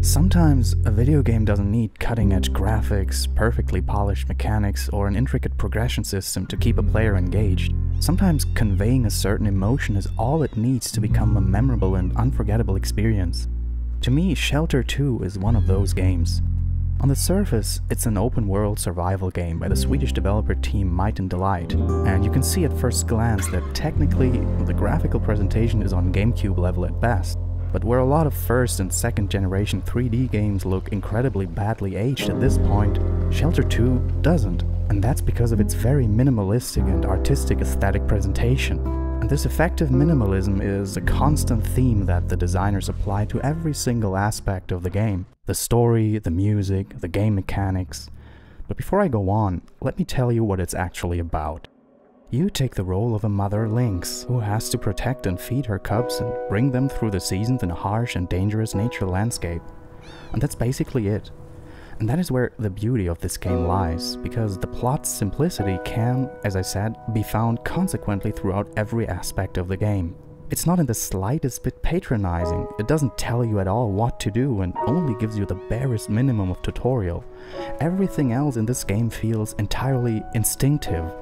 Sometimes a video game doesn't need cutting-edge graphics, perfectly polished mechanics, or an intricate progression system to keep a player engaged. Sometimes conveying a certain emotion is all it needs to become a memorable and unforgettable experience. To me, Shelter 2 is one of those games. On the surface, it's an open-world survival game by the Swedish developer team Might and Delight, and you can see at first glance that technically the graphical presentation is on GameCube level at best. But where a lot of first and second generation 3D games look incredibly badly aged at this point, Shelter 2 doesn't. And that's because of its very minimalistic and artistic aesthetic presentation. And this effective minimalism is a constant theme that the designers apply to every single aspect of the game. The story, the music, the game mechanics. But before I go on, let me tell you what it's actually about. You take the role of a mother lynx who has to protect and feed her cubs and bring them through the seasons in a harsh and dangerous nature landscape. And that's basically it. And that is where the beauty of this game lies, because the plot's simplicity can, as I said, be found consequently throughout every aspect of the game. It's not in the slightest bit patronizing, it doesn't tell you at all what to do and only gives you the barest minimum of tutorial. Everything else in this game feels entirely instinctive.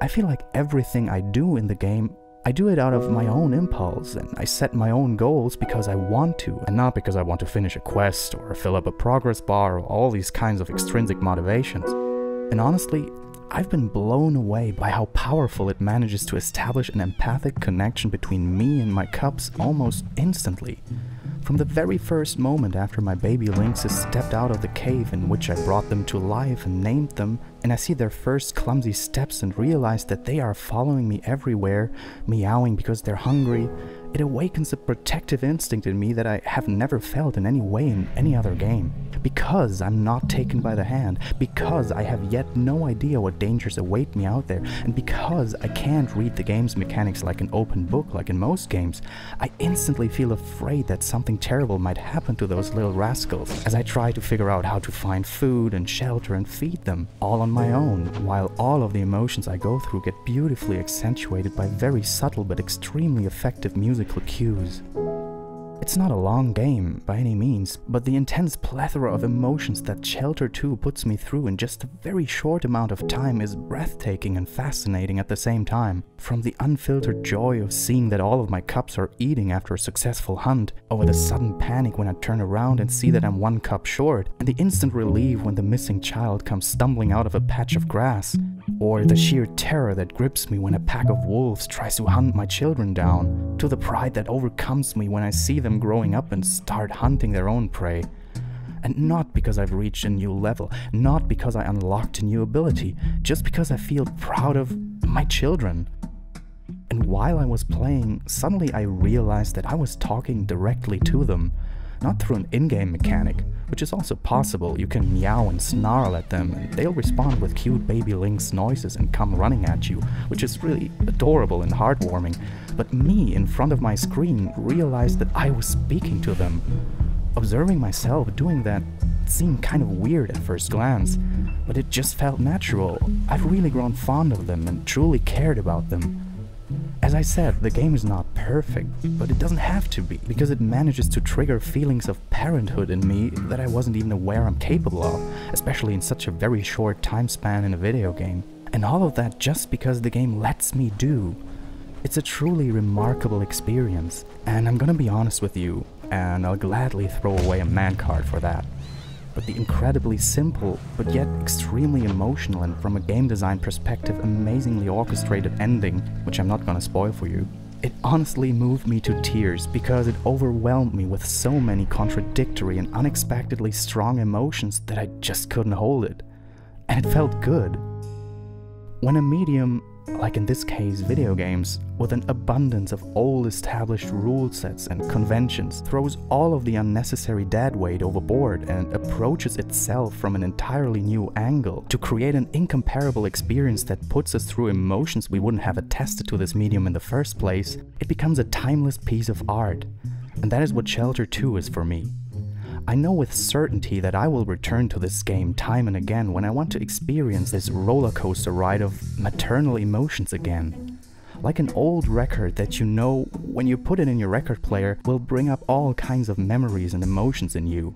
I feel like everything I do in the game, I do it out of my own impulse, and I set my own goals because I want to, and not because I want to finish a quest or fill up a progress bar or all these kinds of extrinsic motivations. And honestly, I've been blown away by how powerful it manages to establish an empathic connection between me and my cubs almost instantly. From the very first moment after my baby lynxes stepped out of the cave in which I brought them to life and named them, and I see their first clumsy steps and realize that they are following me everywhere, meowing because they're hungry, it awakens a protective instinct in me that I have never felt in any way in any other game. Because I'm not taken by the hand, because I have yet no idea what dangers await me out there, and because I can't read the game's mechanics like an open book like in most games, I instantly feel afraid that something terrible might happen to those little rascals as I try to figure out how to find food and shelter and feed them, all on my own, while all of the emotions I go through get beautifully accentuated by very subtle but extremely effective musical cues. It's not a long game, by any means, but the intense plethora of emotions that Shelter 2 puts me through in just a very short amount of time is breathtaking and fascinating at the same time. From the unfiltered joy of seeing that all of my cubs are eating after a successful hunt, over the sudden panic when I turn around and see that I'm one cub short, and the instant relief when the missing child comes stumbling out of a patch of grass, or the sheer terror that grips me when a pack of wolves tries to hunt my children down, to the pride that overcomes me when I see them growing up and start hunting their own prey. And not because I've reached a new level, not because I unlocked a new ability, just because I feel proud of my children. And while I was playing, suddenly I realized that I was talking directly to them, not through an in-game mechanic, which is also possible. You can meow and snarl at them and they'll respond with cute baby lynx noises and come running at you, which is really adorable and heartwarming. But me, in front of my screen, realized that I was speaking to them. Observing myself doing that seemed kind of weird at first glance, but it just felt natural. I've really grown fond of them and truly cared about them. As I said, the game is not perfect, but it doesn't have to be, because it manages to trigger feelings of parenthood in me that I wasn't even aware I'm capable of, especially in such a very short time span in a video game. And all of that just because the game lets me do. It's a truly remarkable experience, and I'm gonna be honest with you, and I'll gladly throw away a man card for that. But the incredibly simple, but yet extremely emotional and from a game design perspective amazingly orchestrated ending, which I'm not gonna spoil for you, it honestly moved me to tears because it overwhelmed me with so many contradictory and unexpectedly strong emotions that I just couldn't hold it. And it felt good. When a medium, like in this case video games, with an abundance of old established rule sets and conventions, throws all of the unnecessary deadweight overboard and approaches itself from an entirely new angle to create an incomparable experience that puts us through emotions we wouldn't have attested to this medium in the first place, it becomes a timeless piece of art. And that is what Shelter 2 is for me. I know with certainty that I will return to this game time and again when I want to experience this roller coaster ride of maternal emotions again. Like an old record that you know, when you put it in your record player, will bring up all kinds of memories and emotions in you.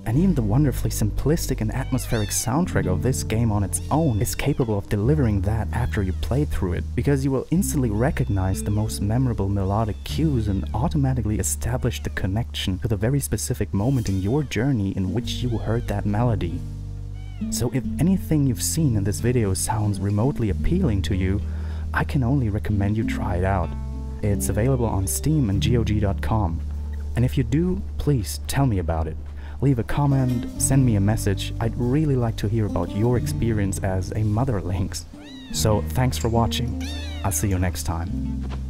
And even the wonderfully simplistic and atmospheric soundtrack of this game on its own is capable of delivering that after you play through it, because you will instantly recognize the most memorable melodic cues and automatically establish the connection to the very specific moment in your journey in which you heard that melody. So if anything you've seen in this video sounds remotely appealing to you, I can only recommend you try it out. It's available on Steam and GOG.com. And if you do, please tell me about it. Leave a comment, send me a message. I'd really like to hear about your experience as a mother Lynx. So thanks for watching. I'll see you next time.